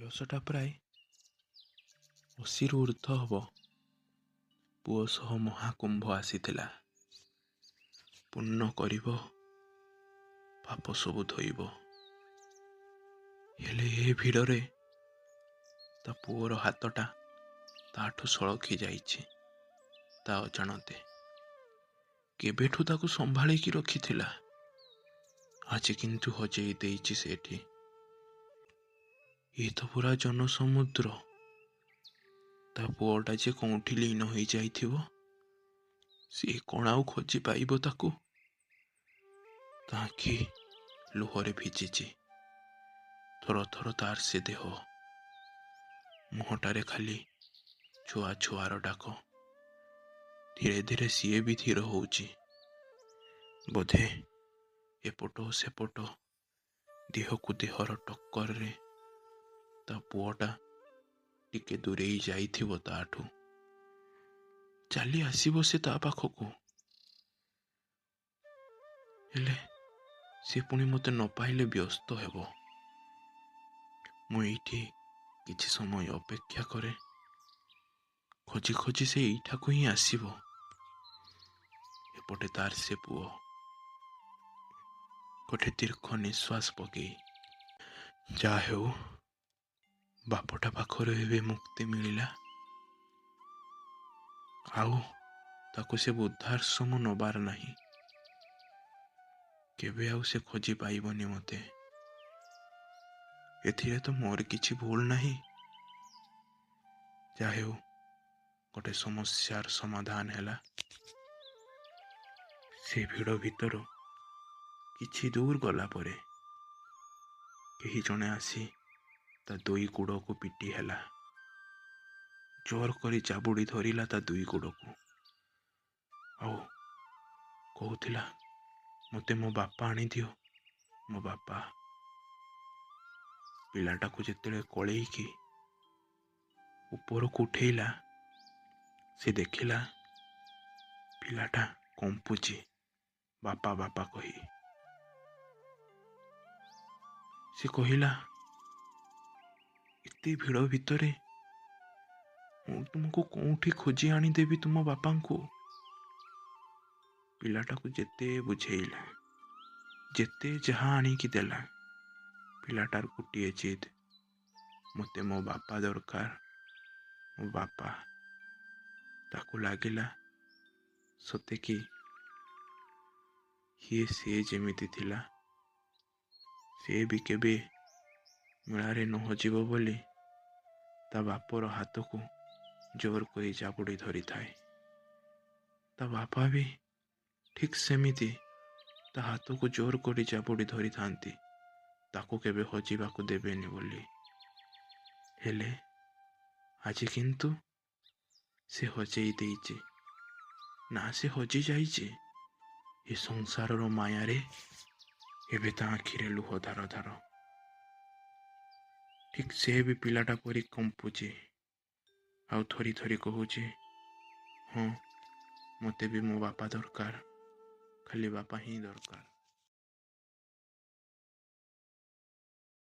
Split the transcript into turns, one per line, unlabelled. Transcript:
ବୟସଟା ପ୍ରାୟ 80ରୁ ଉର୍ଦ୍ଧ୍ୱ ହବ। ପୁଅ ସହ ମହାକୁମ୍ଭ ଆସିଥିଲା। ପୂର୍ଣ୍ଣ କରିବ, ପାପ ସବୁ ଧୋଇବ। ହେଲେ ଏ ଭିଡ଼ରେ ତା ପୁଅର ହାତଟା ତାଠୁ ସଳଖି ଯାଇଛି। ତା ଅଜାଣତେ କେବେଠୁ ତାକୁ ସମ୍ଭାଳିକି ରଖିଥିଲା, ଆଜି କିନ୍ତୁ ହଜେଇ ଦେଇଛି ସେଠି। ଏ ତ ପୁରା ଜନସମୁଦ୍ର। ତା ପୁଅଟା ଯେ କୋଉଠି ଲୀନ ହେଇଯାଇଥିବ, ସିଏ କଣ ଆଉ ଖୋଜି ପାଇବ ତାକୁ? ତା ଆଖି ଲୁହରେ ଭିଜିଛି। ଥର ଥର ତାର ସେ ଦେହ। ମୁହଁଟାରେ ଖାଲି ଛୁଆ ଛୁଆର ଡାକ। ଧୀରେ ଧୀରେ ସିଏ ବି ଧୀର ହଉଛି। ବୋଧେ ଏପଟ ସେପଟ ଦେହକୁ ଦେହର ଟକ୍କରରେ ତା ପୁଅଟା ଟିକେ ଦୂରେଇ ଯାଇଥିବ ତାଠୁ। ଚାଲି ଆସିବ ସେ ତା ପାଖକୁ, ହେଲେ ସେ ପୁଣି ମତେ ନ ପାଇଲେ ବ୍ୟସ୍ତ ହେବ। ମୁଁ ଏଇଠି କିଛି ସମୟ ଅପେକ୍ଷା କରେ। ଖୋଜି ଖୋଜି ସେ ଏଇଠାକୁ ହିଁ ଆସିବ। ଏପଟେ ତାର ସେ ପୁଅ ଗୋଟେ ଦୀର୍ଘ ନିଶ୍ୱାସ ପକେଇ, ଯାହା ହେଉ ବାପଟା ପାଖରୁ ଏବେ ମୁକ୍ତି ମିଳିଲା। ଆଉ ତାକୁ ସେ ବୃଦ୍ଧାଶ୍ରମ ନବାର ନାହିଁ। କେବେ ଆଉ ସେ ଖୋଜି ପାଇବନି ମତେ। ଏଥିରେ ତ ମୋର କିଛି ଭୁଲ ନାହିଁ। ଯାହା ହେଉ ଗୋଟେ ସମସ୍ୟାର ସମାଧାନ ହେଲା। ସେ ଭିଡ଼ ଭିତରୁ କିଛି ଦୂର ଗଲା ପରେ କେହି ଜଣେ ଆସି ତା ଦୁଇ ଗୋଡ଼କୁ ପିଟି ହେଲା। ଜୋର କରି ଚାବୁଡ଼ି ଧରିଲା ତା ଦୁଇ ଗୋଡ଼କୁ। ଆଉ କହୁଥିଲା, ମତେ ମୋ ବାପା ଆଣିଦିଅ, ମୋ ବାପା। ପିଲାଟାକୁ ଯେତେବେଳେ କଳେଇକି ଉପରକୁ ଉଠେଇଲା, ସେ ଦେଖିଲା ପିଲାଟା କମ୍ପୁଛି ବାପା ବାପା କହି। ସେ କହିଲା, ଏତେ ଭିଡ଼ ଭିତରେ ମୁଁ ତୁମକୁ କୋଉଠି ଖୋଜି ଆଣିଦେବି ତୁମ ବାପାଙ୍କୁ? ପିଲାଟାକୁ ଯେତେ ବୁଝେଇଲା, ଯେତେ ଯାହା ଆଣିକି ଦେଲା, ପିଲାଟାର ଗୋଟିଏ ଜିଦ୍, ମତେ ମୋ ବାପା ଦରକାର, ମୋ ବାପା। ତାକୁ ଲାଗିଲା ସତେକି ସିଏ ଯେମିତି ଥିଲା, ସେ ବି କେବେ ମେଳାରେ ନ ହଜିବ ବୋଲି ତା ବାପର ହାତକୁ ଜୋର କରି ଚାବୁଡ଼ି ଧରିଥାଏ। ତା ବାପା ବି ଠିକ୍ ସେମିତି ତା ହାତକୁ ଜୋର କରି ଚାବୁଡ଼ି ଧରିଥାନ୍ତି, ତାକୁ କେବେ ହଜିବାକୁ ଦେବେନି ବୋଲି। ହେଲେ ଆଜି କିନ୍ତୁ ସେ ହଜେଇ ଦେଇଛି। ନା, ସେ ହଜି ଯାଇଛି ଏ ସଂସାରର ମାୟାରେ। ଏବେ ତା ଆଖିରେ ଲୁହ ଧାର ଧାର। ଠିକ୍ ସେ ବି ପିଲାଟା ପରି କମ୍ପୁଛି, ଆଉ ଥରି ଥରି କହୁଛି, ହଁ, ମତେ ବି ମୋ ବାପା ଦରକାର, ଖାଲି ବାପା ହିଁ ଦରକାର।